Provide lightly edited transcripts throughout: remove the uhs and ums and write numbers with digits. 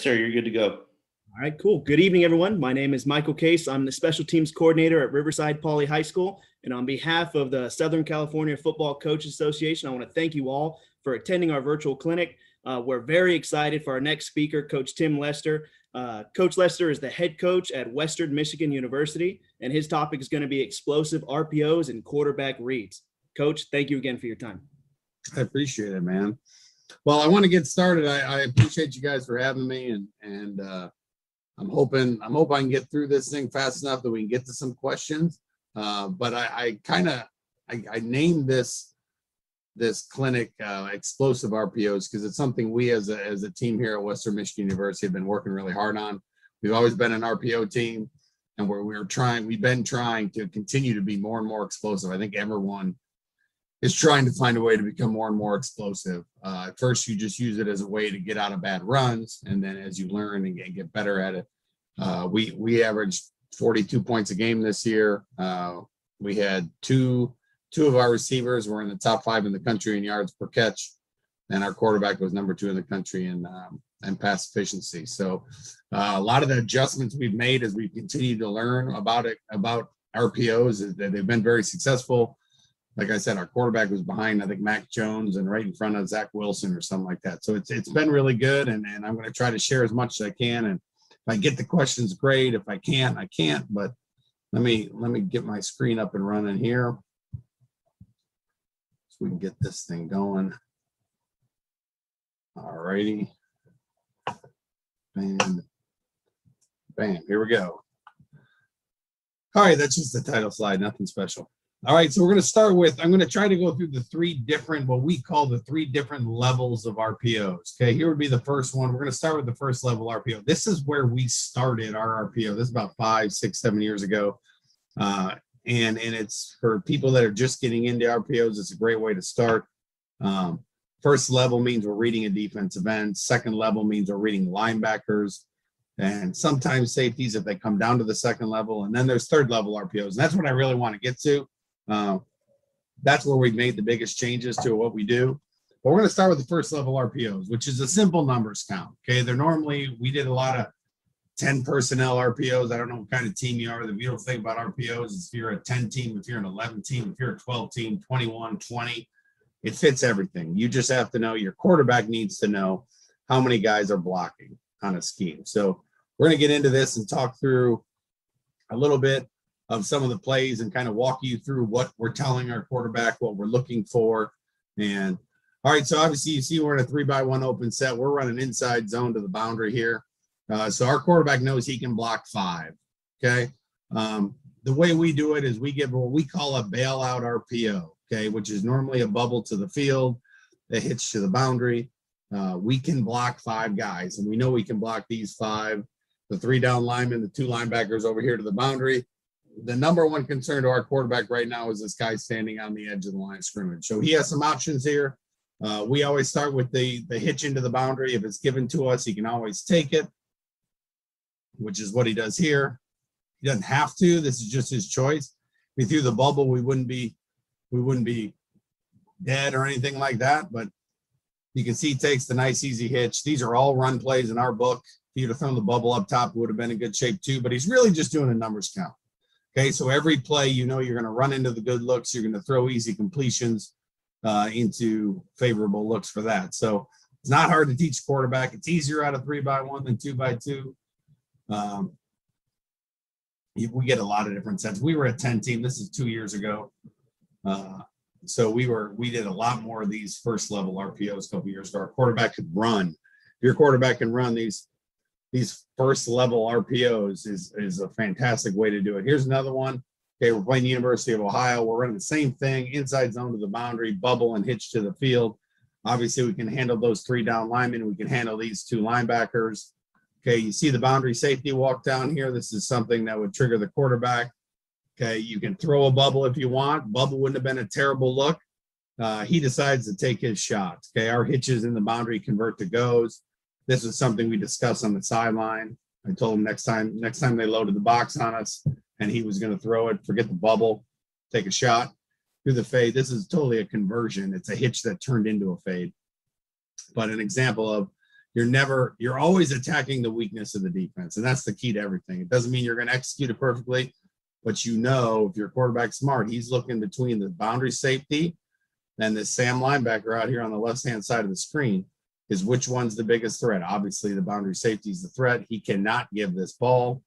Sir, you're good to go. All right, cool. Good evening, everyone. My name is Michael Case. I'm the special teams coordinator at Riverside Poly High School. And on behalf of the Southern California Football Coaches Association, I want to thank you all for attending our virtual clinic. We're very excited for our next speaker, Coach Tim Lester. Coach Lester is the head coach at Western Michigan University, and his topic is going to be explosive RPOs and quarterback reads. Coach, thank you again for your time. I appreciate it, man. Well, I want to get started. I appreciate you guys for having me, and I'm hoping I can get through this thing fast enough that we can get to some questions. But I named this clinic explosive RPOs because it's something we as a team here at Western Michigan University have been working really hard on. We've always been an RPO team, and we've been trying to continue to be more and more explosive. I think everyone is trying to find a way to become more and more explosive. At first, you just use it as a way to get out of bad runs, and then as you learn and get better at it, we averaged 42 points a game this year. We had two of our receivers were in the top 5 in the country in yards per catch, and our quarterback was number 2 in the country in pass efficiency. So a lot of the adjustments we've made as we continue to learn about RPOs is that they've been very successful. Like I said, our quarterback was behind, I think, Mac Jones and right in front of Zach Wilson or something like that. So it's been really good, and I'm going to try to share as much as I can. And if I get the questions, great. If I can't, I can't. But let me get my screen up and running here so we can get this thing going. All righty. And bam, here we go. All right, that's just the title slide, nothing special. All right, so we're going to start with, I'm going to try to go through what we call the 3 different levels of RPOs. Okay, here would be the first one. We're going to start with the first level RPO. This is where we started our RPO. This is about 5, 6, 7 years ago. And it's for people that are just getting into RPOs, it's a great way to start. First level means we're reading a defensive end. Second level means we're reading linebackers and sometimes safeties if they come down to the second level. And then there's third level RPOs. And that's what I really want to get to. That's where we've made the biggest changes to what we do. But we're going to start with the first level RPOs, which is a simple numbers count. Okay, we did a lot of 10 personnel RPOs. I don't know what kind of team you are. The beautiful thing about RPOs is if you're a 10 team, if you're an 11 team, if you're a 12 team, 21, 20, it fits everything. You just have to know, your quarterback needs to know how many guys are blocking on a scheme. So we're going to get into this and talk through a little bit of some of the plays and kind of walk you through what we're telling our quarterback, what we're looking for. And all right, so obviously you see we're in a 3-by-1 open set. We're running inside zone to the boundary here. So our quarterback knows he can block 5, okay? The way we do it is we give what we call a bailout RPO, okay, which is normally a bubble to the field, a hitch to the boundary. We can block 5 guys, and we know we can block these 5, the 3 down linemen, the 2 linebackers over here to the boundary. The number one concern to our quarterback right now is this guy standing on the edge of the line of scrimmage. So he has some options here. We always start with the hitch into the boundary. If it's given to us, he can always take it, which is what he does here. He doesn't have to. This is just his choice. If he threw the bubble, we wouldn't be dead or anything like that. But you can see he takes the nice, easy hitch. These are all run plays in our book. If he'd have thrown the bubble up top, it would have been in good shape too. But he's really just doing a numbers count. Okay, so every play, you're going to run into the good looks. You're going to throw easy completions into favorable looks for that. So it's not hard to teach a quarterback. It's easier out of 3-by-1 than 2-by-2. We get a lot of different sets. We were a 10 team. This is 2 years ago. So we did a lot more of these first level RPOs a couple years ago. Our quarterback could run. If your quarterback can run these first level RPOs is a fantastic way to do it. Here's another one. Okay, we're playing the University of Ohio. We're running the same thing, inside zone to the boundary, bubble and hitch to the field. Obviously, we can handle those 3 down linemen. We can handle these 2 linebackers. Okay, you see the boundary safety walk down here. This is something that would trigger the quarterback. Okay, you can throw a bubble if you want. Bubble wouldn't have been a terrible look. He decides to take his shot. Okay, our hitches in the boundary convert to goes. This is something we discussed on the sideline. I told him next time they loaded the box on us and he was going to throw it, forget the bubble, take a shot through the fade. This is totally a conversion. It's a hitch that turned into a fade. But an example of, you're always attacking the weakness of the defense. And that's the key to everything. It doesn't mean you're going to execute it perfectly, but if your quarterback's smart, he's looking between the boundary safety and the Sam linebacker out here on the left-hand side of the screen is which one's the biggest threat. Obviously, the boundary safety is the threat. He cannot give this ball.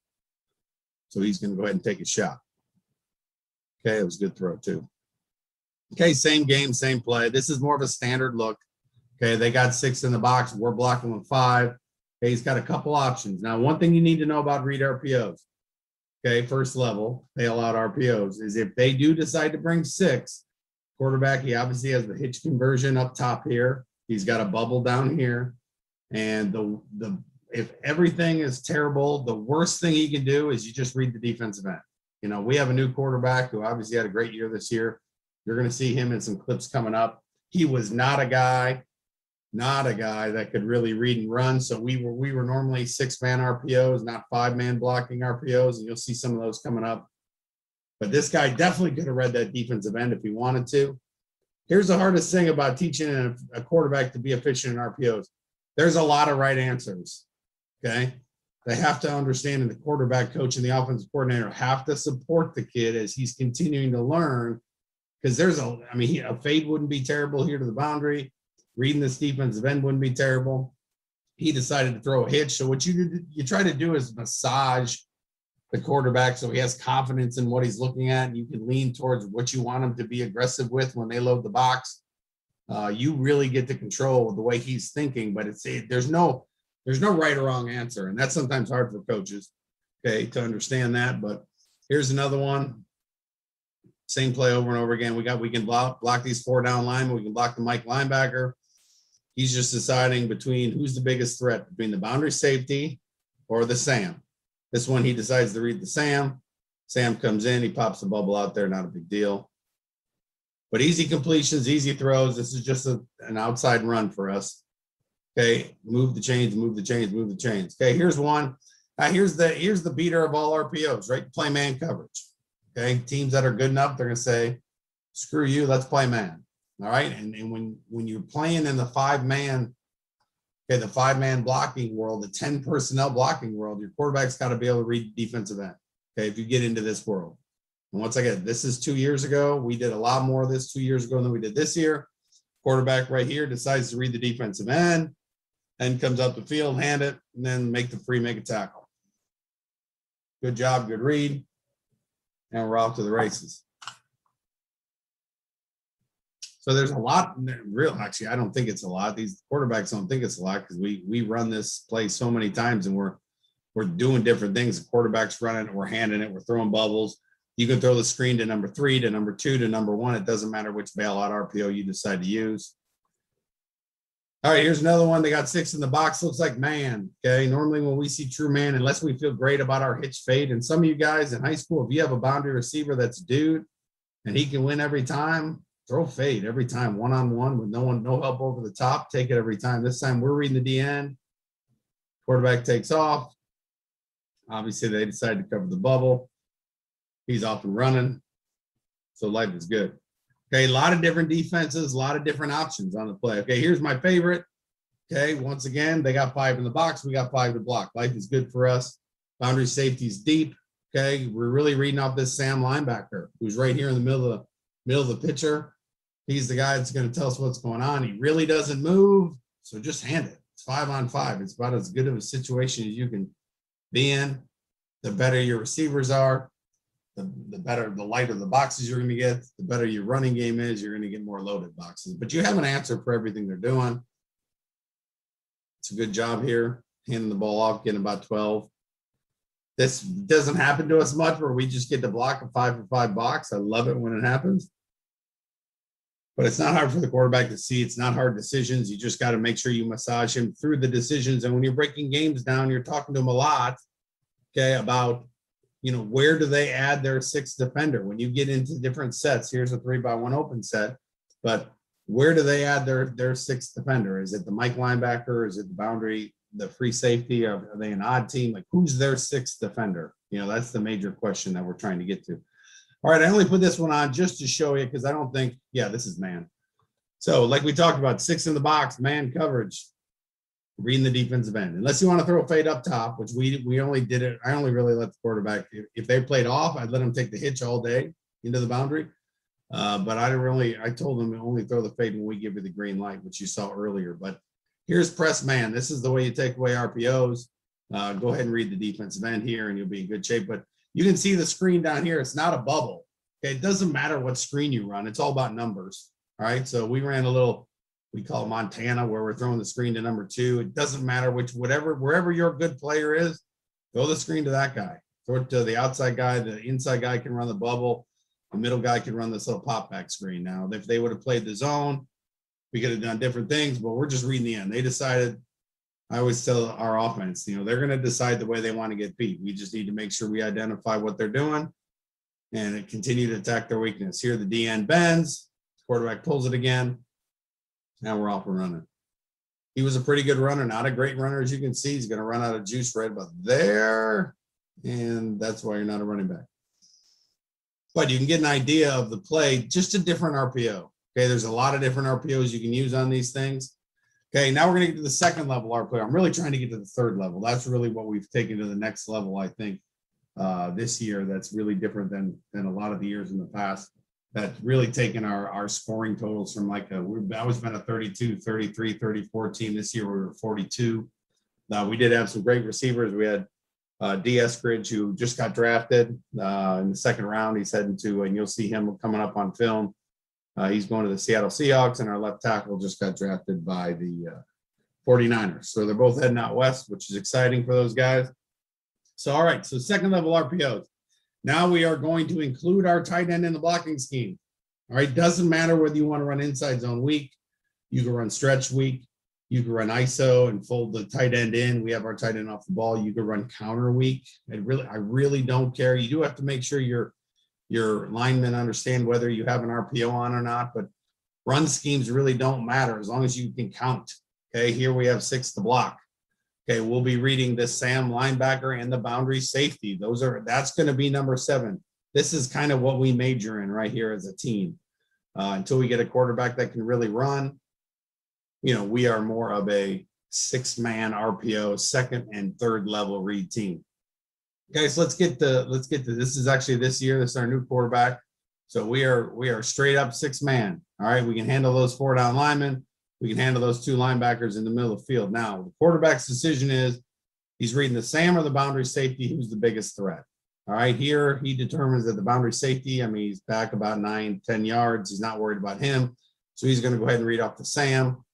So he's going to go ahead and take a shot. Okay, it was a good throw too. Okay, same game, same play. This is more of a standard look. Okay, they got 6 in the box. We're blocking with 5. Okay, he's got a couple options. Now, one thing you need to know about read RPOs, okay, first level, bailout RPOs, is if they do decide to bring 6, quarterback, he obviously has the hitch conversion up top here. He's got a bubble down here. And if everything is terrible, the worst thing he can do is you just read the defensive end. You know, we have a new quarterback who obviously had a great year this year. You're going to see him in some clips coming up. He was not a guy that could really read and run. So we were normally 6-man RPOs, not 5-man blocking RPOs. And you'll see some of those coming up. But this guy definitely could have read that defensive end if he wanted to. Here's the hardest thing about teaching a quarterback to be efficient in RPOs. There's a lot of right answers. Okay. They have to understand, and the quarterback coach and the offensive coordinator have to support the kid as he's continuing to learn. Because a fade wouldn't be terrible here to the boundary. Reading this defensive end wouldn't be terrible. He decided to throw a hitch. So what you try to do is massage the quarterback so he has confidence in what he's looking at. And you can lean towards what you want him to be aggressive with when they load the box. You really get to control the way he's thinking, but there's no right or wrong answer. And that's sometimes hard for coaches, okay, to understand that. But here's another one. Same play over and over again. We can block these 4 down linemen. We can block the Mike linebacker. He's just deciding between who's the biggest threat, between the boundary safety or the Sam. This one, he decides to read the Sam. Sam comes in, he pops the bubble out there, not a big deal. But easy completions, easy throws. This is just an outside run for us. Okay, move the chains, move the chains, move the chains. Okay, here's one. Here's the beater of all RPOs, right? Play man coverage. Okay, teams that are good enough, they're going to say, screw you, let's play man. All right, and when you're playing in the 5-man, okay, the 5-man blocking world, the 10 personnel blocking world, your quarterback's got to be able to read defensive end. Okay, if you get into this world. And once again, this is 2 years ago. We did a lot more of this 2 years ago than we did this year. Quarterback right here decides to read the defensive end and comes up the field, hand it, and then make a tackle. Good job, good read. And we're off to the races. So there's a lot. Actually, I don't think it's a lot. These quarterbacks don't think it's a lot because we run this play so many times and we're doing different things. The quarterback's running it, we're handing it, we're throwing bubbles. You can throw the screen to number 3, to number 2, to number 1. It doesn't matter which bailout RPO you decide to use. All right, here's another one. They got 6 in the box. Looks like man. Okay, normally when we see true man, unless we feel great about our hitch fade, and some of you guys in high school, if you have a boundary receiver that's dude and he can win every time, throw fade every time, one-on-one with no help over the top. Take it every time. This time we're reading the D end. Quarterback takes off. Obviously, they decided to cover the bubble. He's off and running. So life is good. Okay, a lot of different defenses, a lot of different options on the play. Okay, here's my favorite. Okay, once again, they got 5 in the box. We got 5 to block. Life is good for us. Boundary safety is deep. Okay, we're really reading off this Sam linebacker who's right here in the middle of the picture. He's the guy that's going to tell us what's going on. He really doesn't move, so just hand it. It's 5-on-5. It's about as good of a situation as you can be in. The better your receivers are, the lighter the boxes you're going to get, the better your running game is. You're going to get more loaded boxes. But you have an answer for everything they're doing. It's a good job here, handing the ball off, getting about 12. This doesn't happen to us much where we just get to block a 5-for-5 box. I love it when it happens. But it's not hard for the quarterback to see. It's not hard decisions. You just got to make sure you massage him through the decisions. And when you're breaking games down, you're talking to him a lot, okay, about, where do they add their 6th defender? When you get into different sets, here's a 3-by-1 open set, but where do they add their 6th defender? Is it the Mike linebacker? Is it the boundary, the free safety? Are they an odd team? Like, who's their 6th defender? That's the major question that we're trying to get to. All right, I only put this one on just to show you because I don't think, this is man. So like we talked about, 6 in the box, man coverage. reading the defensive end. Unless you want to throw a fade up top, which we only did it. I only really let the quarterback, if they played off, I'd let them take the hitch all day into the boundary. But I told them to only throw the fade when we give you the green light, which you saw earlier. But here's press man. This is the way you take away RPOs. Go ahead and read the defensive end here and you'll be in good shape. But you can see the screen down here. It's not a bubble. Okay, it doesn't matter what screen you run. It's all about numbers. All right, so we ran a little, we call it Montana, where we're throwing the screen to number 2. It doesn't matter wherever your good player is, throw the screen to that guy. Throw it to the outside guy. The inside guy can run the bubble. The middle guy can run this little pop back screen. Now, if they would have played the zone, we could have done different things, but we're just reading the end. They decided, I always tell our offense, they're going to decide the way they want to get beat. We just need to make sure we identify what they're doing and continue to attack their weakness. Here, the DN bends, quarterback pulls it again. Now we're off and running. He was a pretty good runner, not a great runner, as you can see. He's going to run out of juice right about there, and that's why you're not a running back. But you can get an idea of the play, just a different RPO. Okay, there's a lot of different RPOs you can use on these things. Okay, now we're going to get to the second level RPO. I'm really trying to get to the third level. That's really what we've taken to the next level, I think, this year. That's really different than a lot of the years in the past. That's really taken our scoring totals from I was been a 32, 33, 34 team. This year we were 42. We did have some great receivers. We had D. Eskridge, who just got drafted in the second round. He's heading to, and you'll see him coming up on film. He's going to the Seattle Seahawks, and our left tackle just got drafted by the 49ers. So they're both heading out west, which is exciting for those guys. So, all right, so second level RPOs. Now we are going to include our tight end in the blocking scheme. All right, doesn't matter whether you want to run inside zone weak, you can run stretch weak, you can run ISO and fold the tight end in. We have our tight end off the ball. You can run counter weak. I really don't care. You do have to make sure your linemen understand whether you have an RPO on or not, but run schemes really don't matter as long as you can count. Okay, here we have 6 to block. Okay, we'll be reading the Sam linebacker and the boundary safety. That's going to be number 7. This is kind of what we major in right here as a team. Until we get a quarterback that can really run, we are more of a 6-man RPO, second and third level read team. Okay, so let's get to this is actually this year. This is our new quarterback. So we are straight up 6-man. All right, we can handle those 4 down linemen. We can handle those 2 linebackers in the middle of the field. Now, the quarterback's decision is he's reading the Sam or the boundary safety, who's the biggest threat. All right, here he determines that the boundary safety, he's back about 9-10 yards. He's not worried about him. So he's going to go ahead and read off the Sam.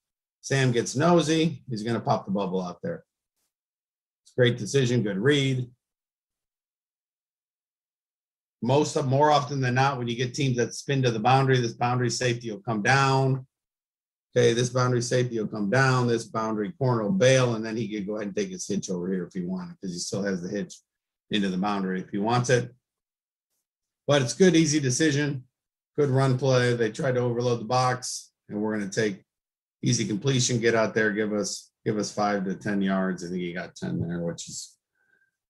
Sam gets nosy. He's going to pop the bubble out there. It's a great decision, good read. More often than not, when you get teams that spin to the boundary, this boundary safety will come down. Okay, this boundary safety will come down. This boundary corner will bail, and then he could go ahead and take his hitch over here if he wanted, because he still has the hitch into the boundary if he wants it. But it's good, easy decision. Good run play. They tried to overload the box, and we're going to take easy completion, get out there, give us 5 to 10 yards. I think he got 10 there, which is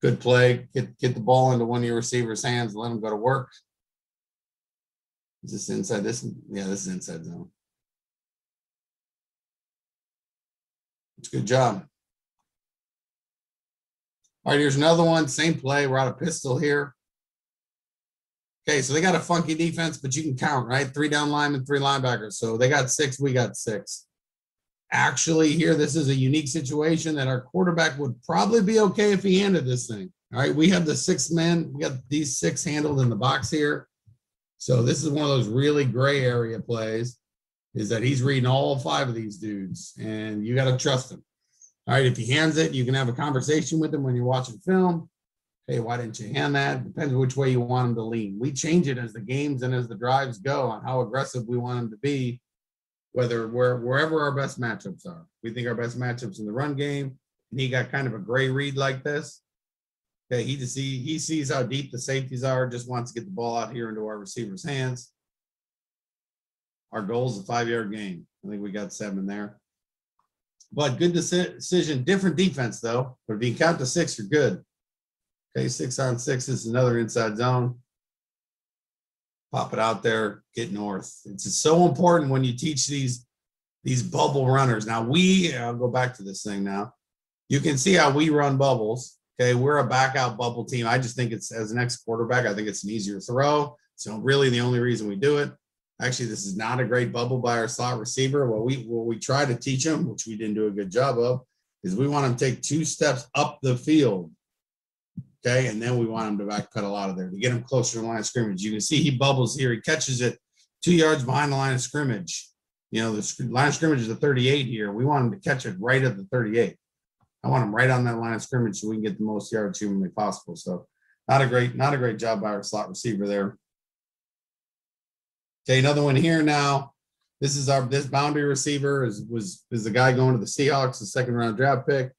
good play. Get the ball into one of your receivers' hands, let him go to work. Is this inside this? Yeah, this is inside zone. It's a good job. All right, here's another one. Same play. We're out of pistol here. Okay, so they got a funky defense, but you can count, right? 3 down linemen, 3 linebackers. So they got 6, we got 6. Actually, here, this is a unique situation that our quarterback would probably be okay if he handed this thing. All right, we have the 6 men. We got these 6 handled in the box here. So this is one of those really gray area plays, is that he's reading all 5 of these dudes, and you got to trust him. All right, if he hands it, you can have a conversation with him when you're watching film. Hey, why didn't you hand that? Depends which way you want him to lean. We change it as the games and as the drives go on how aggressive we want him to be, wherever our best matchups are. We think our best matchups in the run game, and he got kind of a gray read like this. Okay, he sees how deep the safeties are, just wants to get the ball out here into our receiver's hands. Our goal is a 5-yard gain. I think we got 7 there. But good decision. Different defense, though. But if you count to 6, you're good. Okay, 6 on 6 is another inside zone. Pop it out there, get north. It's so important when you teach these these bubble runners. Now I'll go back to this thing now. You can see how we run bubbles. Okay, we're a back out bubble team. I just think it's, as an ex-quarterback, I think it's an easier throw. So really the only reason we do it. Actually, this is not a great bubble by our slot receiver. What we try to teach him, which we didn't do a good job of, is we want him to take 2 steps up the field. Okay, and then we want him to back pedal out of there to get him closer to the line of scrimmage. You can see he bubbles here. He catches it 2 yards behind the line of scrimmage. You know, the line of scrimmage is the 38 here. We want him to catch it right at the 38. I want him right on that line of scrimmage so we can get the most yards humanly possible. So not a great job by our slot receiver there. Okay, another one here now. This boundary receiver is the guy going to the Seahawks, the 2nd round draft pick.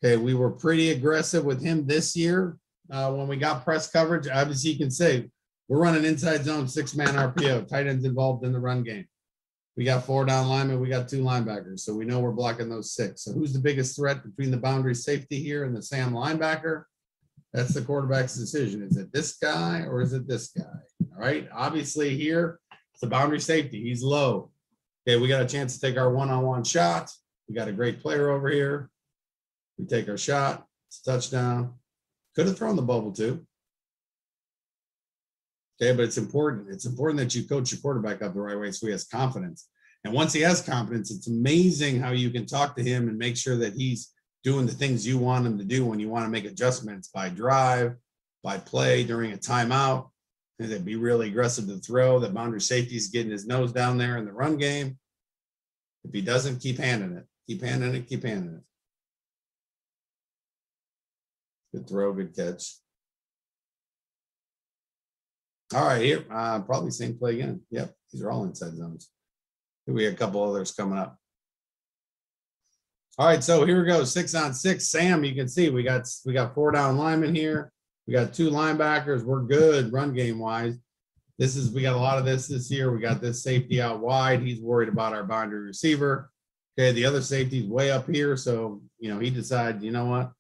Okay, we were pretty aggressive with him this year when we got press coverage. Obviously, you can say we're running inside zone 6-man RPO, tight ends involved in the run game. We got 4 down linemen, we got 2 linebackers, so we know we're blocking those 6. So who's the biggest threat between the boundary safety here and the Sam linebacker? That's the quarterback's decision. Is it this guy or is it this guy? All right, obviously here, it's the boundary safety. He's low. Okay, we got a chance to take our one-on-one shot. We got a great player over here. We take our shot. It's a touchdown. Could have thrown the bubble too. Okay, but it's important. It's important that you coach your quarterback up the right way so he has confidence. And once he has confidence, it's amazing how you can talk to him and make sure that he's doing the things you want him to do when you want to make adjustments by drive, by play, during a timeout. And they'd be really aggressive to throw. The boundary safety is getting his nose down there in the run game. If he doesn't, keep handing it. Keep handing it. Keep handing it. Good throw, good catch. All right, here, probably same play again. Yep, these are all inside zones. We got a couple others coming up. All right, so here we go, 6-on-6. Sam, you can see we got 4 down linemen here. We got 2 linebackers. We're good run game wise. We got a lot of this year. We got this safety out wide. He's worried about our boundary receiver. Okay, the other safety's way up here. So, he decided, you know what?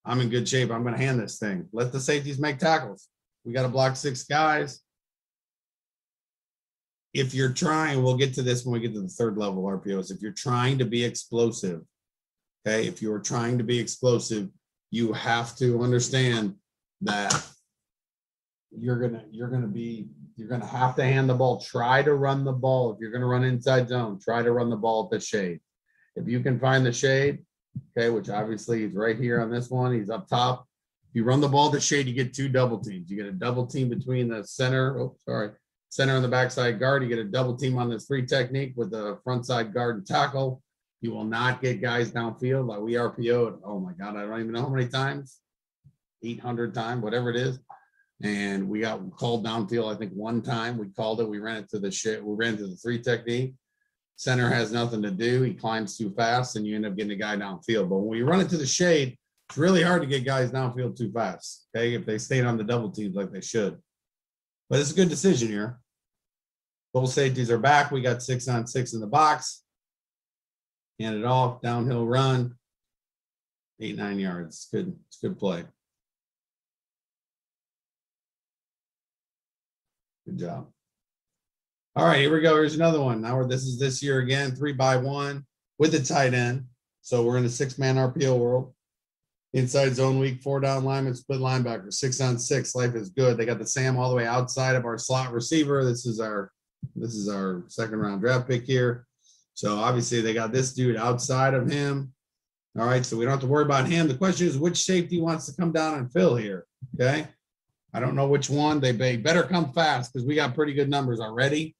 I'm in good shape. I'm going to hand this thing. Let the safeties make tackles. We got to block 6 guys. If you're trying, we'll get to this when we get to the 3rd level RPOs. If you're trying to be explosive, okay, if you're trying to be explosive, you have to understand that you're gonna have to hand the ball. Try to run the ball. If you're gonna run inside zone, try to run the ball at the shade. If you can find the shade, okay, which obviously is right here on this one, he's up top. If you run the ball at the shade, you get 2 double teams. You get a double team between the center and the backside guard. You get a double team on this 3 technique with the front side guard and tackle. You will not get guys downfield like we RPO'd. Oh my God, I don't even know how many times, 800 times, whatever it is. And we got called downfield, I think 1 time. We called it, we ran it to the shit. We ran to the 3 technique. Center has nothing to do. He climbs too fast and you end up getting a guy downfield. But when you run it to the shade, it's really hard to get guys downfield too fast, okay, if they stayed on the double teams like they should. But it's a good decision here. Both safeties are back. We got 6-on-6 in the box. Hand it off, downhill run, 8-9 yards. Good, it's a good play. Good job. All right, here we go. Here's another one. Now this is this year again, 3-by-1 with the tight end. So we're in the 6-man RPO world. Inside zone week, 4 down linemen, split linebacker, 6-on-6. Life is good. They got the Sam all the way outside of our slot receiver. This is our 2nd round draft pick here. So obviously they got this dude outside of him. All right, so we don't have to worry about him. The question is which safety wants to come down and fill here, okay? I don't know which one. They better come fast because we got pretty good numbers already.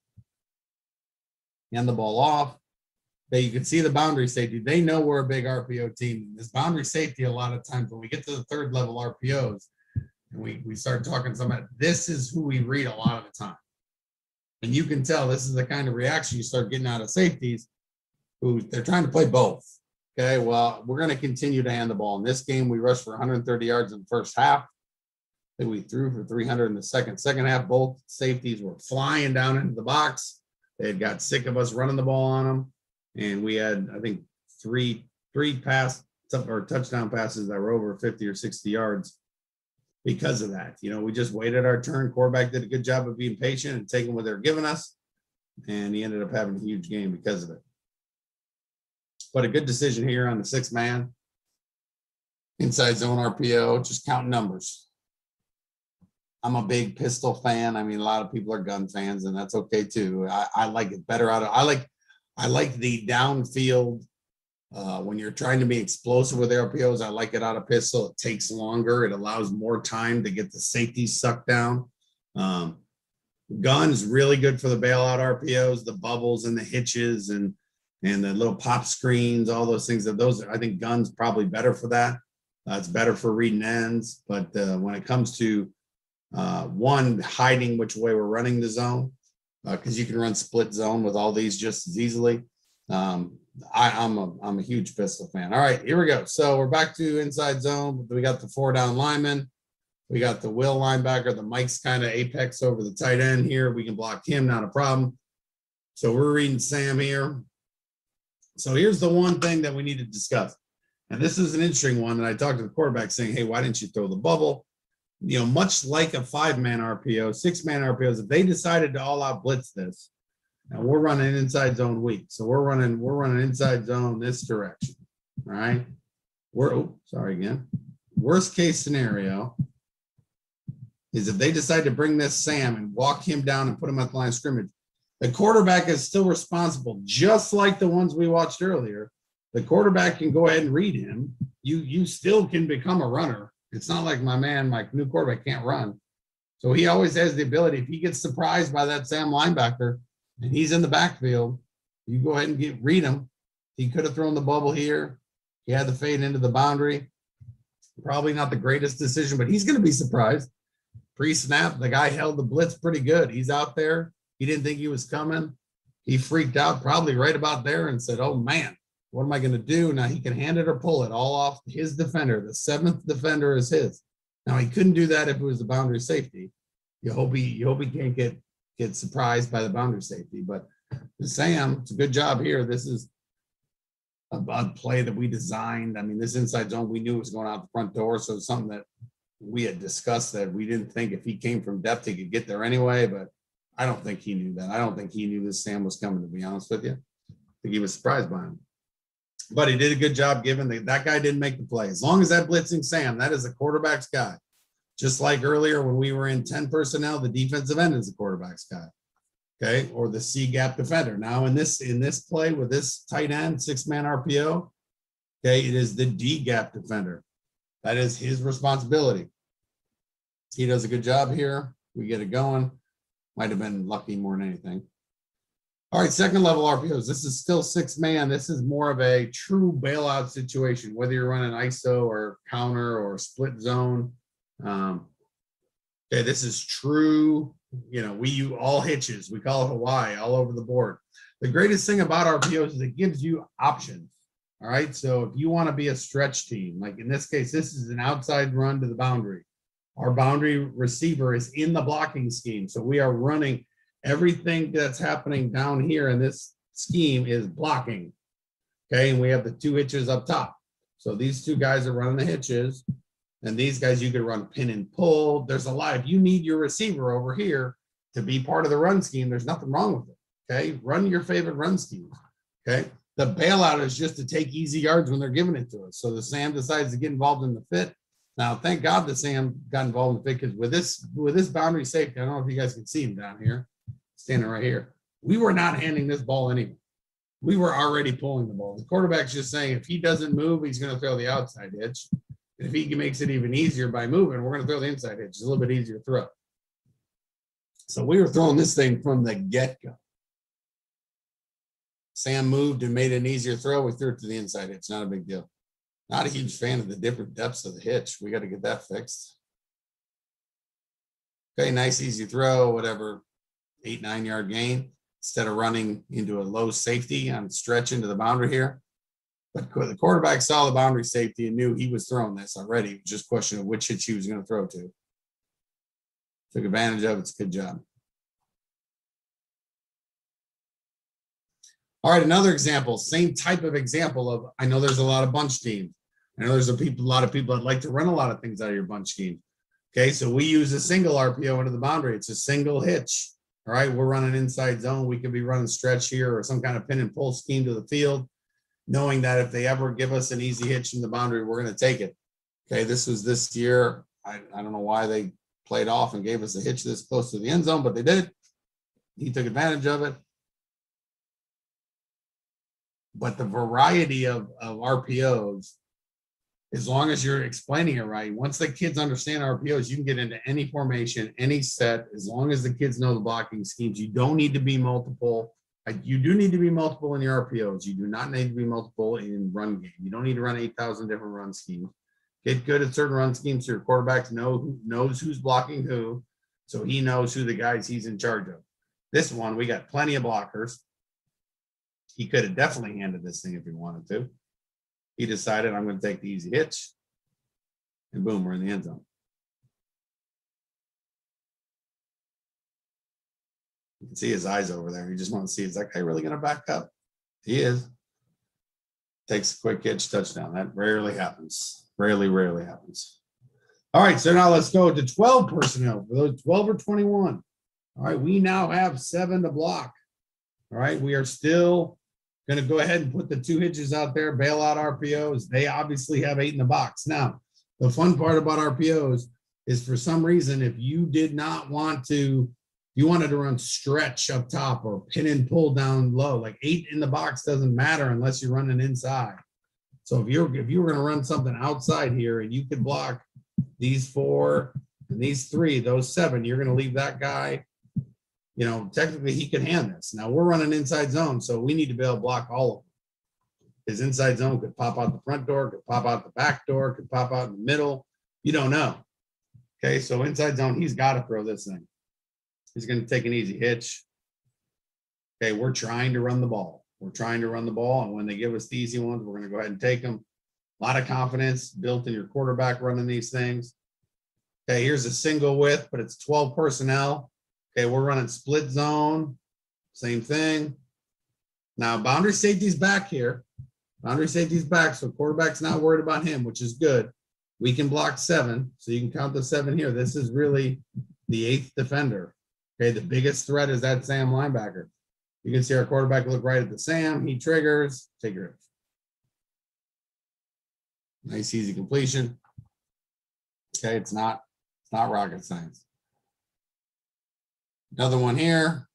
Hand the ball off. You can see the boundary safety. They know we're a big RPO team. This boundary safety, a lot of times when we get to the 3rd level RPOs and we start talking to somebody, this is who we read a lot of the time. And you can tell this is the kind of reaction you start getting out of safeties who they're trying to play both. Okay, well, we're going to continue to hand the ball. In this game, we rushed for 130 yards in the first half. Then we threw for 300 in the second. Second half, both safeties were flying down into the box. They had got sick of us running the ball on them. And we had, I think, three touchdown passes that were over 50 or 60 yards because of that. We just waited our turn. Quarterback did a good job of being patient and taking what they're giving us. And he ended up having a huge game because of it. but a good decision here on the 6-man. Inside zone RPO, just counting numbers. I'm a big pistol fan. I mean, a lot of people are gun fans, and that's okay too. I like it better out of, I like the downfield. When you're trying to be explosive with RPOs, I like it out of pistol. It takes longer. It allows more time to get the safety sucked down. Gun's really good for the bailout RPOs, the bubbles and the hitches and the little pop screens, all those things. I think gun's probably better for that. It's better for reading ends. But when it comes to hiding which way we're running the zone, because you can run split zone with all these just as easily. I'm a huge pistol fan. All right, here we go. So we're back to inside zone. We got the 4-down lineman. We got the will linebacker. The Mike's kind of apex over the tight end here. We can block him, not a problem. So we're reading Sam here. So here's the one thing that we need to discuss. And this is an interesting one. And I talked to the quarterback saying, hey, why didn't you throw the bubble? You know, much like a 5-man RPO, 6-man RPOs, if they decided to all out blitz this, and we're running inside zone weak. So we're running inside zone this direction. All right. Worst case scenario is if they decide to bring this Sam and walk him down and put him at the line of scrimmage, the quarterback is still responsible, just like the ones we watched earlier. The quarterback can go ahead and read him. You still can become a runner. It's not like my new quarterback can't run. So he always has the ability, if he gets surprised by that Sam linebacker and he's in the backfield, you go ahead and read him. He could have thrown the bubble here. He had the fade into the boundary. Probably not the greatest decision, but he's going to be surprised. Pre-snap, the guy held the blitz pretty good. He's out there. He didn't think he was coming. He freaked out probably right about there and said, oh, man, what am I going to do? Now he can hand it or pull it all off his defender. The 7th defender is his. Now he couldn't do that if it was the boundary safety. You hope he can't get surprised by the boundary safety. But Sam, it's a good job here. This is a play that we designed. I mean, this inside zone, we knew it was going out the front door. So it's something that we had discussed that we didn't think if he came from depth, he could get there anyway, but I don't think he knew that. I don't think he knew this Sam was coming, to be honest with you. I think he was surprised by him. But he did a good job given that guy didn't make the play. As long as that blitzing Sam, that is a quarterback's guy. Just like earlier when we were in 10 personnel, the defensive end is the quarterback's guy. Okay, or the C gap defender. Now in this play with this tight end, 6-man RPO, okay, it is the D gap defender. That is his responsibility. He does a good job here. We get it going. Might have been lucky more than anything. All right, second level RPOs. This is still 6-man. This is more of a true bailout situation, whether you're running ISO or counter or split zone. Okay, this is true. You know, we use all hitches. We call it Hawaii all over the board. The greatest thing about RPOs is it gives you options. All right, so if you want to be a stretch team, like in this case, this is an outside run to the boundary. Our boundary receiver is in the blocking scheme. So we are running everything that's happening down here in this scheme is blocking. Okay, and we have the 2 hitches up top. So these 2 guys are running the hitches. And these guys, you could run pin and pull. There's a lot. If you need your receiver over here to be part of the run scheme, there's nothing wrong with it. Okay, run your favorite run schemes. Okay. The bailout is just to take easy yards when they're giving it to us. So the Sam decides to get involved in the fit. Now, thank God the Sam got involved in the fit, because with this boundary safety, I don't know if you guys can see him down here, standing right here. We were not handing this ball anyway. We were already pulling the ball. The quarterback's just saying if he doesn't move, he's going to throw the outside hitch. And if he makes it even easier by moving, we're going to throw the inside hitch. It's a little bit easier to throw. So we were throwing this thing from the get-go. Sam moved and made an easier throw. We threw it to the inside hitch. Not a big deal. Not a huge fan of the different depths of the hitch. We got to get that fixed. Okay, nice, easy throw, whatever, 8-9 yard gain. Instead of running into a low safety on stretch into the boundary here. But the quarterback saw the boundary safety and knew he was throwing this already. It was just a question of which hitch he was going to throw to. Took advantage of it. It's a good job. All right, another example, same type of example of, I know there's a lot of bunch teams. I know there's a lot of people that like to run a lot of things out of your bunch scheme. Okay, so we use a single RPO into the boundary. It's a single hitch. All right, we're running inside zone. We could be running stretch here or some kind of pin and pull scheme to the field. knowing that if they ever give us an easy hitch from the boundary, we're going to take it. Okay, this was this year. I don't know why they played off and gave us a hitch this close to the end zone, but they did. He took advantage of it. But the variety of RPOs, as long as you're explaining it right, once the kids understand RPOs, you can get into any formation, any set, as long as the kids know the blocking schemes. You don't need to be multiple. You do need to be multiple in your RPOs. You do not need to be multiple in run game. You don't need to run 8,000 different run schemes. Get good at certain run schemes so your quarterback knows who's blocking who, so he knows who the guys he's in charge of. This one, we got plenty of blockers. He could have definitely handed this thing if he wanted to. He decided, I'm going to take the easy hitch, and boom, we're in the end zone. You can see his eyes over there. You just want to see, is that guy really going to back up? He is. Takes a quick hitch, touchdown. That rarely happens. Rarely happens. All right, so now let's go to 12 personnel. For those 12 or 21. All right, we now have 7 to block. All right, we are still going to go ahead and put the 2 hitches out there, bail out RPOs. They obviously have 8 in the box. Now, the fun part about RPOs is for some reason, if you did not want to, you wanted to run stretch up top or pin and pull down low, like 8 in the box doesn't matter unless you're running inside. So if you were going to run something outside here and you could block these 4 and these 3, those 7, you're going to leave that guy. You know, technically he could hand this. Now we're running inside zone, so we need to be able to block all of them. His inside zone could pop out the front door, could pop out the back door, could pop out in the middle. You don't know. Okay, so inside zone, he's got to throw this thing. He's going to take an easy hitch. Okay, we're trying to run the ball. We're trying to run the ball, and when they give us the easy ones, we're going to go ahead and take them. A lot of confidence built in your quarterback running these things. Okay, here's a single width, but it's 12 personnel. Okay, we're running split zone. Same thing. Now, boundary safety's back here. Boundary safety's back, so quarterback's not worried about him, which is good. We can block 7, so you can count the 7 here. This is really the 8th defender. Okay, the biggest threat is that Sam linebacker. You can see our quarterback look right at the Sam. He triggers. Take your hit. Nice, easy completion. Okay, it's not rocket science. Another one here.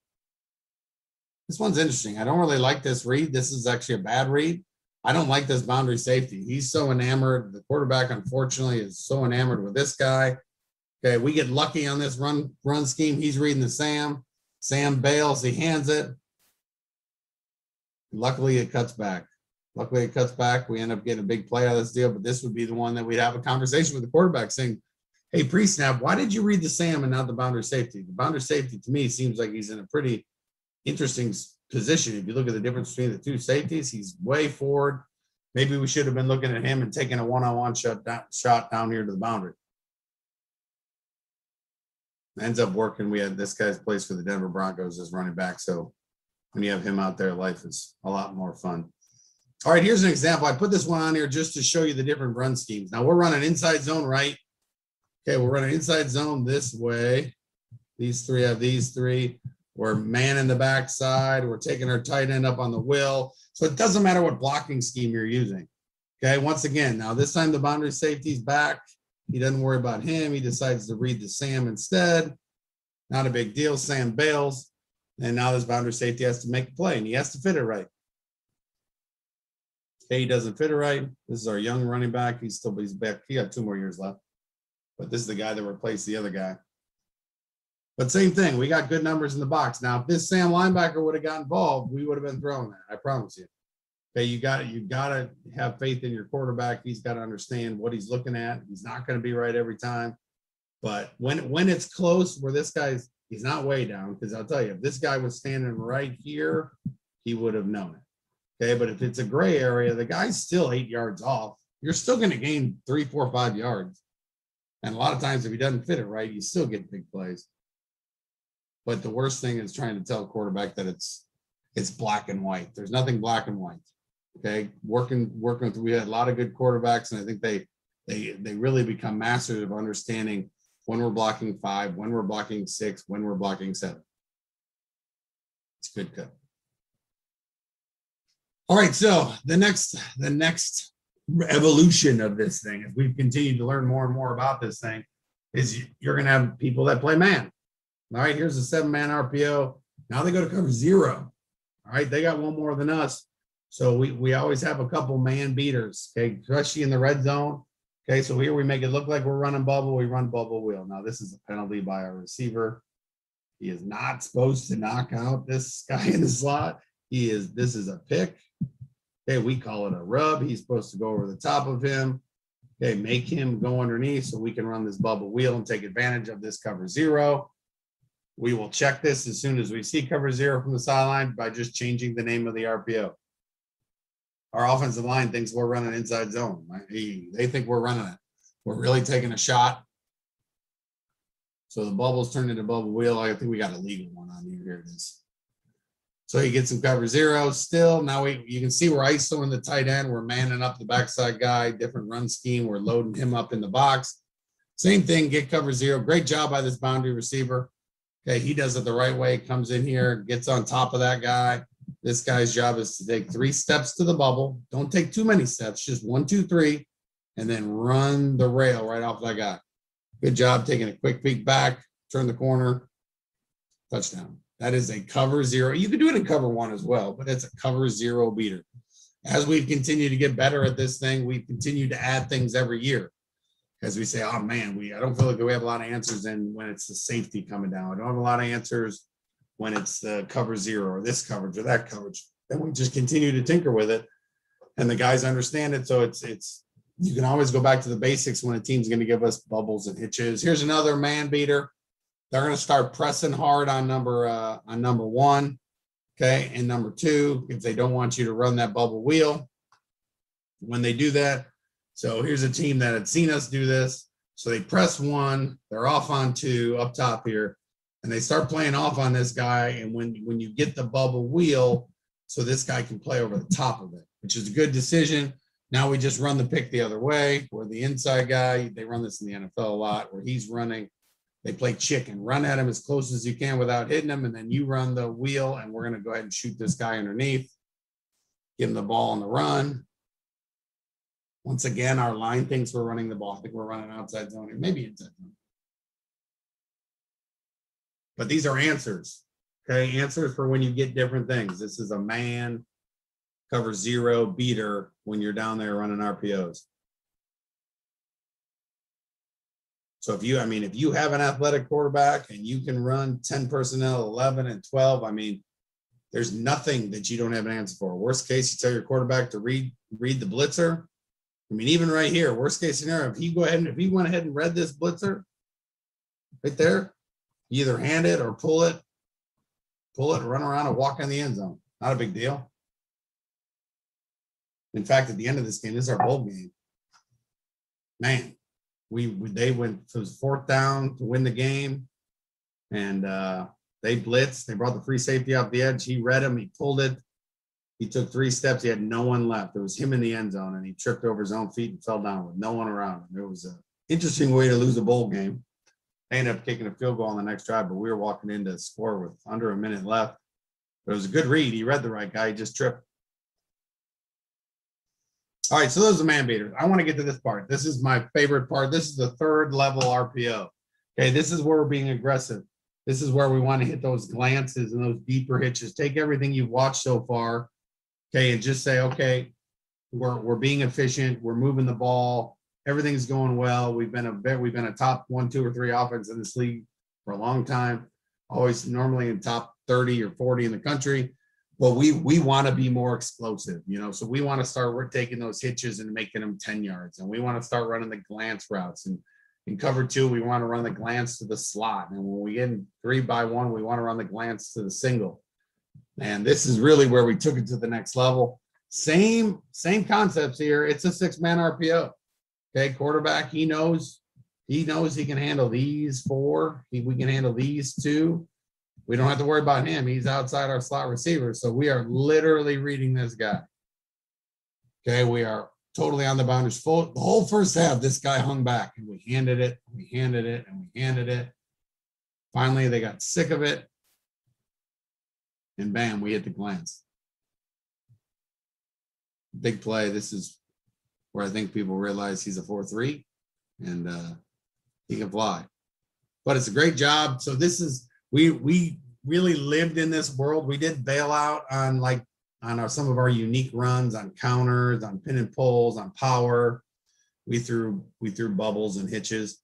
This one's interesting. I don't really like this read. This is actually a bad read. I don't like this boundary safety. He's so enamored. The quarterback, unfortunately, is so enamored with this guy. Okay, we get lucky on this run scheme. He's reading the Sam. Sam bails. He hands it. Luckily, it cuts back. We end up getting a big play out of this deal, but this would be the one that we'd have a conversation with the quarterback saying, hey, pre-snap, why did you read the Sam and not the boundary safety? The boundary safety, to me, seems like he's in a pretty interesting position. If you look at the difference between the 2 safeties, he's way forward. Maybe we should have been looking at him and taking a one-on-one shot down here to the boundary. Ends up working. We had this guy's plays for the Denver Broncos as running back, so when you have him out there, life is a lot more fun. All right, here's an example. I put this one on here just to show you the different run schemes. Now, we're running inside zone right. Okay, we're running inside zone this way. These 3 have these 3. We're man in the backside. We're taking our tight end up on the wheel. So it doesn't matter what blocking scheme you're using. Okay, once again, now this time the boundary safety's back. He doesn't worry about him. He decides to read the Sam instead. Not a big deal. Sam bails. And now this boundary safety has to make a play, and he has to fit it right. Okay, he doesn't fit it right. This is our young running back. He's back. He got 2 more years left. But this is the guy that replaced the other guy. But same thing. We got good numbers in the box. Now, if this Sam linebacker would have got involved, we would have been throwing that. I promise you. Okay, you got to have faith in your quarterback. He's got to understand what he's looking at. He's not going to be right every time. But when it's close, where this guy's he's not way down, because I'll tell you, if this guy was standing right here, he would have known it. Okay, but if it's a gray area, the guy's still 8 yards off. You're still going to gain 3, 4, 5 yards. And a lot of times, if he doesn't fit it right, you still get big plays. But the worst thing is trying to tell a quarterback that it's black and white. There's nothing black and white. Okay, working with, we had a lot of good quarterbacks, and I think they really become masters of understanding when we're blocking 5, when we're blocking 6, when we're blocking 7. It's a good cut. All right, so the next evolution of this thing, as we've continued to learn more and more about this thing, is you're going to have people that play man. All right, here's a 7-man RPO. Now they go to cover 0. All right, they got one more than us. So we always have a couple man beaters, okay, especially in the red zone. Okay, so here we make it look like we're running bubble. We run bubble wheel. Now this is a penalty by our receiver. He is not supposed to knock out this guy in the slot. This is a pick. Okay, we call it a rub. He's supposed to go over the top of him. Okay, make him go underneath so we can run this bubble wheel and take advantage of this cover 0. We will check this as soon as we see cover 0 from the sideline by just changing the name of the RPO. Our offensive line thinks we're running inside zone. They think we're running it. We're really taking a shot. So the bubble's turned into bubble wheel. I think we got a legal one on here. Here it is. So he gets some cover 0 still. Now you can see we're ISOing the tight end. We're manning up the backside guy, different run scheme. We're loading him up in the box. Same thing, get cover 0. Great job by this boundary receiver. Okay, he does it the right way, comes in here, gets on top of that guy. This guy's job is to take 3 steps to the bubble. Don't take too many steps, just 1, 2, 3, and then run the rail right off that guy. Good job taking a quick peek back, turn the corner, touchdown. That is a cover 0. You can do it in cover 1 as well, but it's a cover 0 beater. As we've continued to get better at this thing, we've continued to add things every year. As we say, oh man, I don't feel like we have a lot of answers in when it's the safety coming down. I don't have a lot of answers when it's the cover 0 or this coverage or that coverage. Then we just continue to tinker with it, and the guys understand it. So it's you can always go back to the basics when a team's going to give us bubbles and hitches. Here's another man beater. They're going to start pressing hard on number 1, okay, and number 2 if they don't want you to run that bubble wheel. When they do that, so here's a team that had seen us do this. So they press 1, they're off on 2 up top here, and they start playing off on this guy. And when you get the bubble wheel, so this guy can play over the top of it, which is a good decision. Now we just run the pick the other way, where the inside guy, they run this in the NFL a lot, where he's running. They play chicken, run at him as close as you can without hitting him, and then you run the wheel, and we're going to go ahead and shoot this guy underneath, give him the ball on the run. Once again, our line thinks we're running the ball. I think we're running outside zone here, maybe inside zone. But these are answers, okay? Answers for when you get different things. This is a man cover 0 beater when you're down there running RPOs. So if you have an athletic quarterback and you can run 10 personnel, 11 and 12, there's nothing that you don't have an answer for. Worst case, you tell your quarterback to read the blitzer. Even right here, worst case scenario, if he went ahead and read this blitzer right there, you either hand it or pull it, run around and walk in the end zone. Not a big deal. In fact, at the end of this game, this is our bowl game. Man, they went, it was 4th down to win the game, and they blitzed. They brought the free safety off the edge. He read him. He pulled it. He took 3 steps. He had no one left. It was him in the end zone, and he tripped over his own feet and fell down with no one around him. It was an interesting way to lose a bowl game. They ended up kicking a field goal on the next drive, but we were walking in to score with under a minute left. But it was a good read. He read the right guy. He just tripped. All right, so those are man beaters. I want to get to this part. This is my favorite part. This is the 3rd level RPO. Okay, this is where we're being aggressive. This is where we want to hit those glances and those deeper hitches. Take everything you've watched so far, okay, and just say, okay, we're being efficient. We're moving the ball. Everything's going well. We've been a top 1, 2, or 3 offense in this league for a long time. Always normally in top 30 or 40 in the country. But we want to be more explosive, so we want to we're taking those hitches and making them 10 yards. And we want to start running the glance routes. And in cover 2, we want to run the glance to the slot. And when we get in 3-by-1, we want to run the glance to the single. And this is really where we took it to the next level. Same concepts here. It's a 6-man RPO. Okay, quarterback, he knows he can handle these 4. We can handle these 2. We don't have to worry about him. He's outside our slot receiver. So we are literally reading this guy. Okay, we are totally on the boundaries. The whole first half, this guy hung back, and we handed it, and we handed it, and we handed it. Finally, they got sick of it. And bam, we hit the glance. big play. This is where I think people realize he's a 4.3 and he can fly. But it's a great job. So this is, we really lived in this world. We did bail out on some of our unique runs, on counters, on pin and pulls, on power. We threw bubbles and hitches.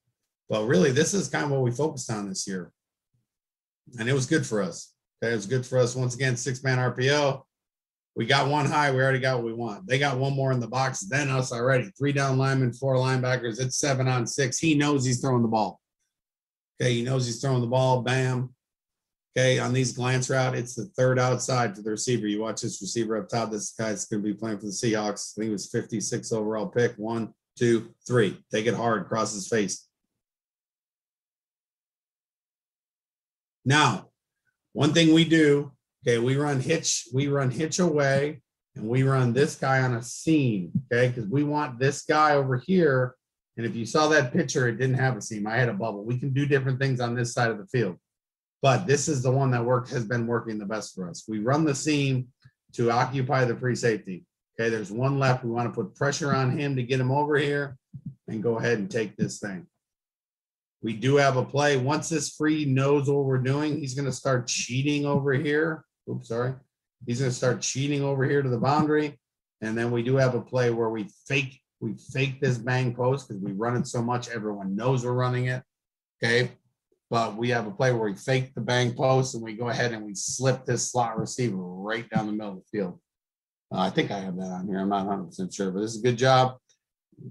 But really, this is kind of what we focused on this year. And it was good for us. Okay, it was good for us. Once again, 6-man RPO. We got one high. We already got what we want. They got one more in the box than us already. 3 down linemen, 4 linebackers. It's 7 on 6. He knows he's throwing the ball. Okay, he knows he's throwing the ball. Bam. Okay, on these glance route, it's the 3rd outside for the receiver. You watch this receiver up top. This guy's going to be playing for the Seahawks. I think it was 56 overall pick. 1, 2, 3. Take it hard. Cross his face. Now, one thing we do, okay, we run hitch away, and we run this guy on a seam, okay, because we want this guy over here. And if you saw that picture, it didn't have a seam. I had a bubble. We can do different things on this side of the field, but this is the one that has been working the best for us. We run the seam to occupy the free safety. Okay, there's one left. We want to put pressure on him to get him over here and go ahead and take this thing. We do have a play. Once this free knows what we're doing, he's going to start cheating over here. Oops, sorry. He's going to start cheating over here to the boundary. And then we do have a play where we fake this bang post because we run it so much, everyone knows we're running it. Okay. But we have a play where we fake the bang post and we go ahead and we slip this slot receiver right down the middle of the field. I think I have that on here. I'm not 100% sure, but this is a good job.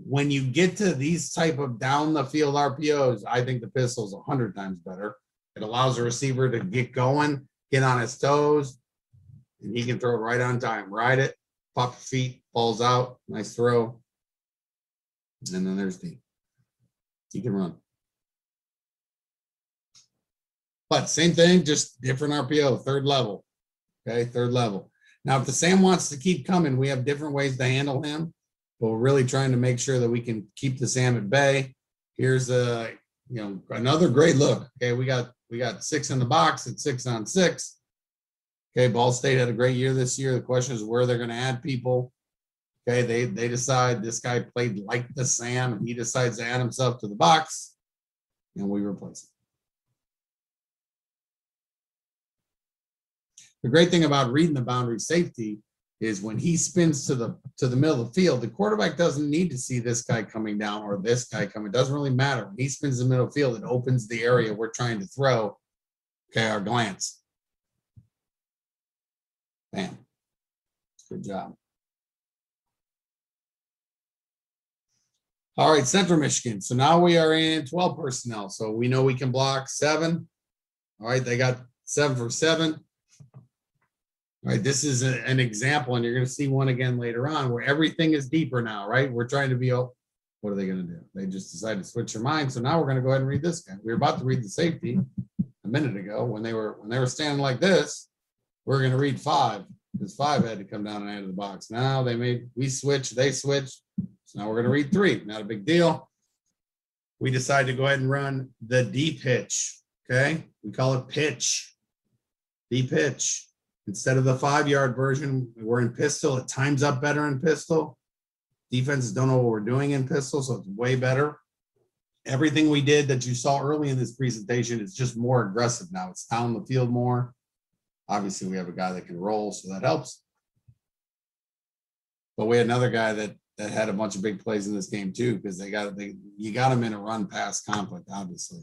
When you get to these type of down the field RPOs, I think the pistol is 100 times better. It allows a receiver to get going, get on his toes, and he can throw it right on time. Ride it, pop your feet, falls out, nice throw. And then there's D. He can run. But same thing, just different RPO, 3rd level. Okay, 3rd level. Now, if the Sam wants to keep coming, we have different ways to handle him. But we're really trying to make sure that we can keep the Sam at bay. Here's another great look. Okay, we got 6 in the box at 6 on 6. Okay, Ball State had a great year this year. The question is where they're going to add people. Okay, they decide this guy played like the Sam, and he decides to add himself to the box, and we replace him. The great thing about reading the boundary safety is when he spins to the middle of the field, the quarterback doesn't need to see this guy coming down or this guy coming. It doesn't really matter. When he spins the middle of the field, it opens the area we're trying to throw. Okay, our glance. Bam. Good job. All right, Central Michigan. So now we are in 12 personnel. So we know we can block 7. All right, they got 7 for 7. All right, this is an example, and you're going to see one again later on where everything is deeper now, right? We're trying to be, what are they going to do? They just decided to switch their mind. So now we're going to go ahead and read this guy. We were about to read the safety a minute ago when they were standing like this. We're going to read 5 because 5 had to come down and out of the box. Now we switched, they switched. So now we're going to read 3. Not a big deal. We decided to go ahead and run the deep pitch. Okay, we call it pitch. Deep pitch. Instead of the 5-yard version, we're in pistol. It times up better in pistol. Defenses don't know what we're doing in pistol, so it's way better. Everything we did that you saw early in this presentation is just more aggressive now. It's down the field more. Obviously, we have a guy that can roll, so that helps. But we had another guy that had a bunch of big plays in this game too, because you got him in a run pass conflict, obviously.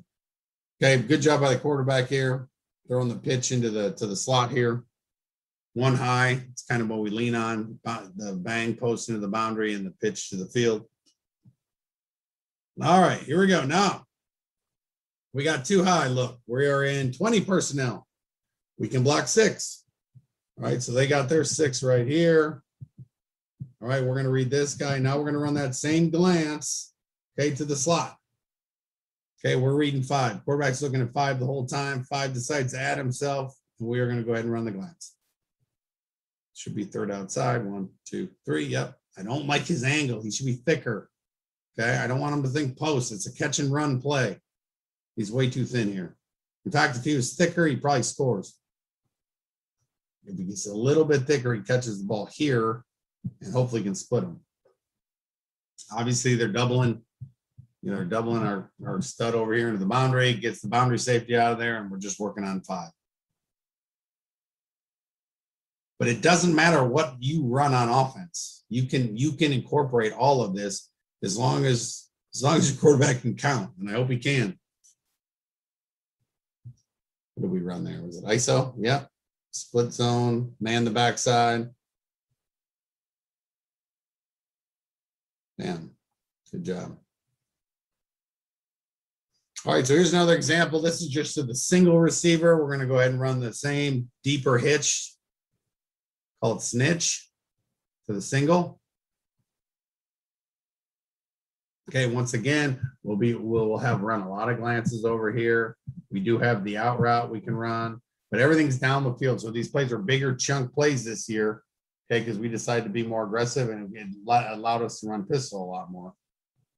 Okay, good job by the quarterback here, throwing the pitch into the slot here. 1 high, it's kind of what we lean on, the bang post into the boundary and the pitch to the field. All right, here we go. Now, we got 2 high. Look, we are in 20 personnel. We can block 6. All right, so they got their 6 right here. All right, we're going to read this guy. Now we're going to run that same glance, okay, to the slot. Okay, we're reading 5. Quarterback's looking at 5 the whole time. 5 decides to add himself, and we are going to go ahead and run the glance. Should be 3rd outside. 1, 2, 3. Yep. I don't like his angle. He should be thicker. Okay. I don't want him to think post. It's a catch and run play. He's way too thin here. In fact, if he was thicker, he probably scores. If he gets a little bit thicker, he catches the ball here. and hopefully can split them. Obviously, they're doubling, they're doubling our stud over here into the boundary, gets the boundary safety out of there, and we're just working on 5. But it doesn't matter what you run on offense. You can incorporate all of this as long as your quarterback can count, and I hope he can. What did we run there? Was it ISO? Yep. Split zone, man the backside. Man, good job. All right, so here's another example. This is just to the single receiver. We're going to go ahead and run the same deeper hitch, call it snitch, to the single. Okay, once again, we'll have run a lot of glances over here. We do have the out route we can run, but everything's down the field. So these plays are bigger chunk plays this year, okay, because we decided to be more aggressive and it allowed us to run pistol a lot more.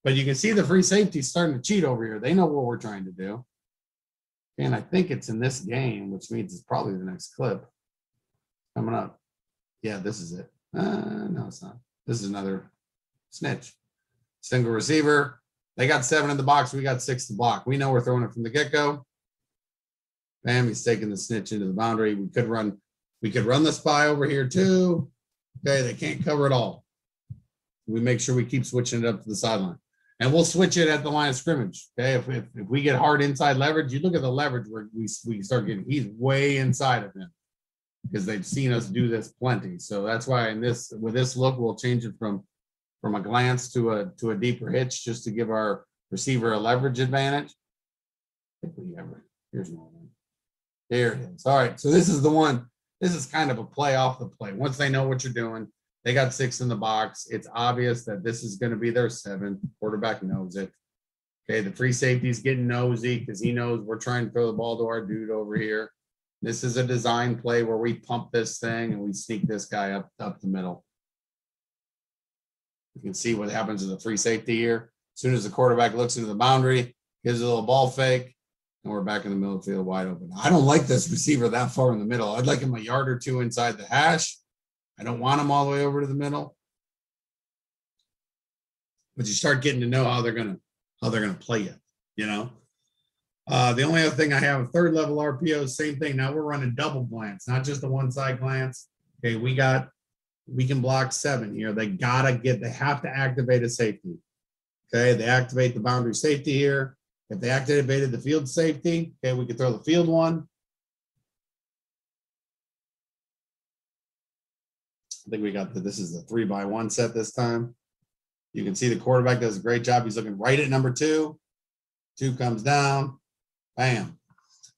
But you can see the free safety starting to cheat over here. They know what we're trying to do. And I think it's in this game, which means it's probably the next clip coming up. Yeah, this is it. No, it's not. This is another snitch. Single receiver. They got 7 in the box. We got 6 to block. We know we're throwing it from the get-go. Bam, he's taking the snitch into the boundary. We could run the spy over here too. Okay, they can't cover it all. We make sure we keep switching it up to the sideline. And we'll switch it at the line of scrimmage. Okay, if we get hard inside leverage, you look at the leverage where we start getting, he's way inside of him because they've seen us do this plenty. So that's why with this look, we'll change it from a glance to a deeper hitch just to give our receiver a leverage advantage. Here's one. There it is. All right, so this is the one. This is kind of a play off the play. Once they know what you're doing, they got 6 in the box. It's obvious that this is going to be their 7. Quarterback knows it. Okay, the free safety's getting nosy because he knows we're trying to throw the ball to our dude over here. This is a design play where we pump this thing and we sneak this guy up the middle. You can see what happens to the free safety here. As soon as the quarterback looks into the boundary, gives a little ball fake, and we're back in the middle of the field wide open. I don't like this receiver that far in the middle. I'd like him a yard or 2 inside the hash. I don't want him all the way over to the middle. But you start getting to know how they're gonna play it, The only other thing I have, a 3rd level RPO, same thing. Now we're running double glance, not just a one side glance. Okay, we can block 7 here. They have to activate a safety. Okay, they activate the boundary safety here. If they activated the field safety, okay, we could throw the field one. I think we got this is the 3-by-1 set this time. You can see the quarterback does a great job. He's looking right at number 2. 2 comes down. Bam.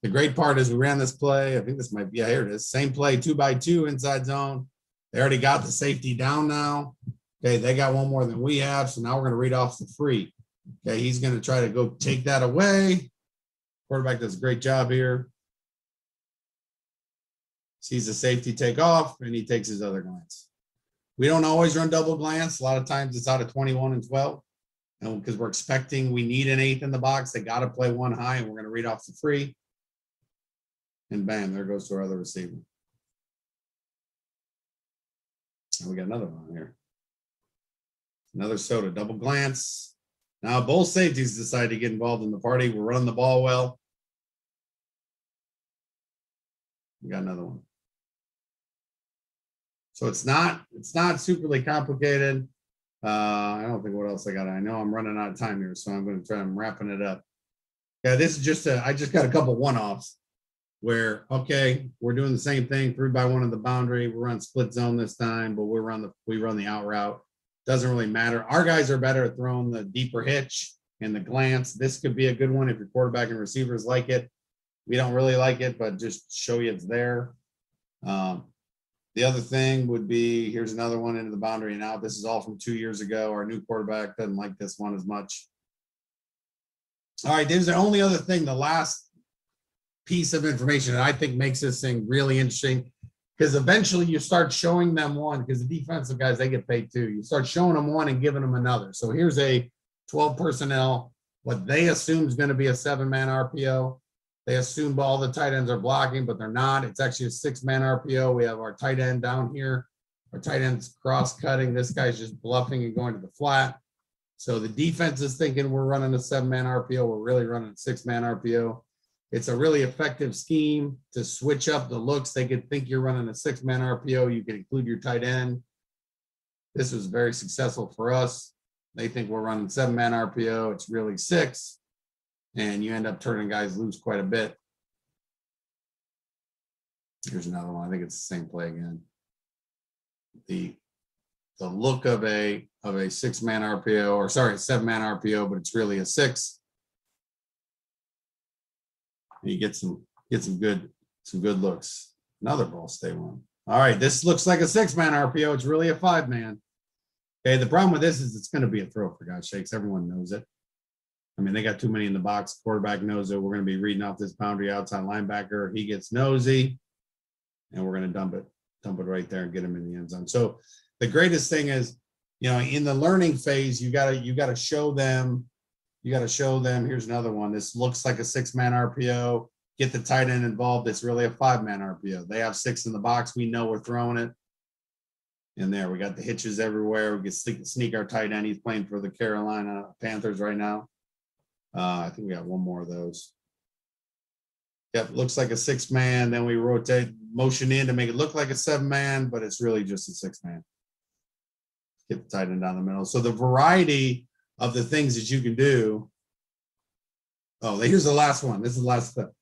The great part is we ran this play. I think this might be, yeah, here it is. Same play, 2-by-2 inside zone. They already got the safety down now. Okay, they got one more than we have. So now we're going to read off the free. Okay, he's going to try to go take that away. Quarterback does a great job here. Sees the safety take off, and he takes his other glance. We don't always run double glance. A lot of times it's out of 21 and 12. And because we're expecting we need an 8th in the box, they got to play one high, and we're going to read off the free. And bam, there goes to our other receiver. And we got another one here. Another soda, double glance. Now both safeties decide to get involved in the party. We're running the ball well. We got another one. So it's not superly complicated. I don't think what else I got. I know I'm running out of time here, so I'm going to try. I'm wrapping it up. Yeah, this is just I just got a couple one-offs where, okay, we're doing the same thing, 3-by-1 in the boundary. We're on split zone this time, but we run the out route. Doesn't really matter. Our guys are better at throwing the deeper hitch and the glance. This could be a good one if your quarterback and receivers like it. We don't really like it, but just show you it's there. The other thing would be, here's another one into the boundary and out. This is all from 2 years ago. Our new quarterback doesn't like this one as much. All right, there's the only other thing, the last piece of information that I think makes this thing really interesting, because eventually you start showing them one, because the defensive guys, they get paid too. You start showing them one and giving them another. So here's a 12 personnel, what they assume is going to be a 7-man RPO. They assume all the tight ends are blocking, but they're not. It's actually a 6-man RPO. We have our tight end down here. Our tight end's cross-cutting. This guy's just bluffing and going to the flat. So the defense is thinking we're running a 7-man RPO. We're really running a 6-man RPO. It's a really effective scheme to switch up the looks. They could think you're running a 6-man RPO. You can include your tight end. This was very successful for us. They think we're running 7-man RPO. It's really 6. And you end up turning guys loose quite a bit. Here's another one. I think it's the same play again. The look of a 6-man RPO, or sorry, 7-man RPO, but it's really a 6. And you get some good looks. Another Ball State one. All right, this looks like a 6-man RPO. It's really a 5-man. Okay, the problem with this is it's going to be a throw, for God's sakes. Everyone knows it. I mean, they got too many in the box. Quarterback knows it. We're going to be reading off this boundary outside linebacker. He gets nosy, and we're going to dump it right there and get him in the end zone. So the greatest thing is, in the learning phase, you got to show them. Here's another one. This looks like a 6-man RPO. Get the tight end involved. It's really a 5-man RPO. They have 6 in the box. We know we're throwing it. And there, we got the hitches everywhere. We can sneak our tight end. He's playing for the Carolina Panthers right now. I think we got one more of those. Yep, looks like a 6-man. Then we rotate, motion in to make it look like a 7-man, but it's really just a 6-man. Get the tight end down the middle. So the variety of the things that you can do. Oh, here's the last one. This is the last step.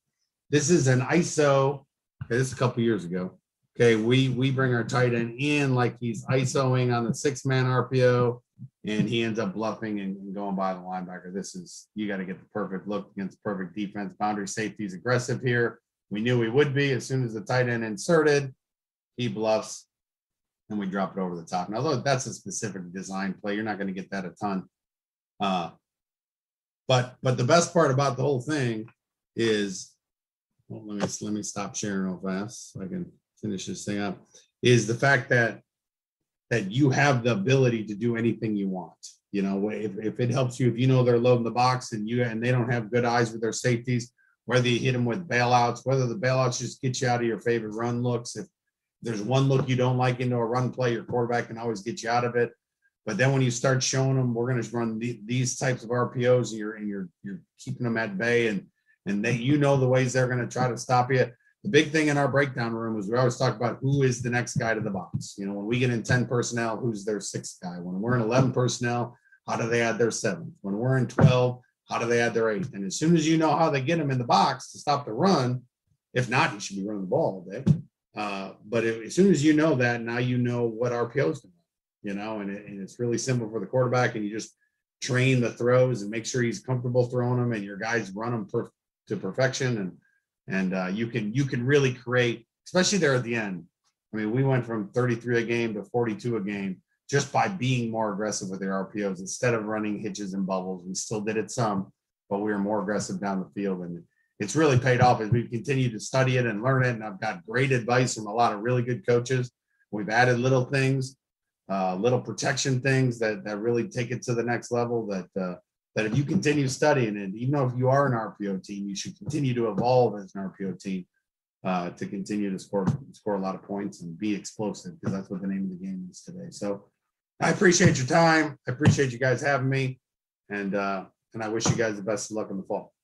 This is an ISO. Okay, this is a couple years ago. Okay, we bring our tight end in like he's ISOing on the 6-man RPO, and he ends up bluffing and going by the linebacker. You got to get the perfect look against perfect defense. Boundary safety is aggressive here. We knew he would be. As soon as the tight end inserted, he bluffs, and we drop it over the top. Now, that's a specific design play. You're not going to get that a ton. But the best part about the whole thing is, well, let me stop sharing real fast so I can finish this thing up, is the fact that you have the ability to do anything you want. If it helps you, if they're loading the box and they don't have good eyes with their safeties, whether you hit them with bailouts, whether the bailouts just get you out of your favorite run looks. If there's one look you don't like into a run play, your quarterback can always get you out of it. But then when you start showing them, we're going to run these types of RPOs, and you're keeping them at bay, and they, the ways they're going to try to stop you. The big thing in our breakdown room is we always talk about who is the next guy to the box. When we get in 10 personnel, who's their 6th guy? When we're in 11 personnel, how do they add their 7th? When we're in 12, how do they add their 8th? And as soon as you know how they get them in the box to stop the run, if not, you should be running the ball all day. But as soon as you know that, now you know what RPOs to run, and it's really simple for the quarterback, and you just train the throws and make sure he's comfortable throwing them, and your guys run them to perfection. And you can really create, especially there at the end. I mean, we went from 33 a game to 42 a game just by being more aggressive with their RPOs. Instead of running hitches and bubbles, we still did it some, but we were more aggressive down the field. And it's really paid off as we've continued to study it and learn it. And I've got great advice from a lot of really good coaches. We've added little things, little protection things that really take it to the next level, that if you continue studying it, even though if you are an RPO team, you should continue to evolve as an RPO team to continue to score a lot of points and be explosive, because that's what the name of the game is today. So I appreciate your time. I appreciate you guys having me, and I wish you guys the best of luck in the fall.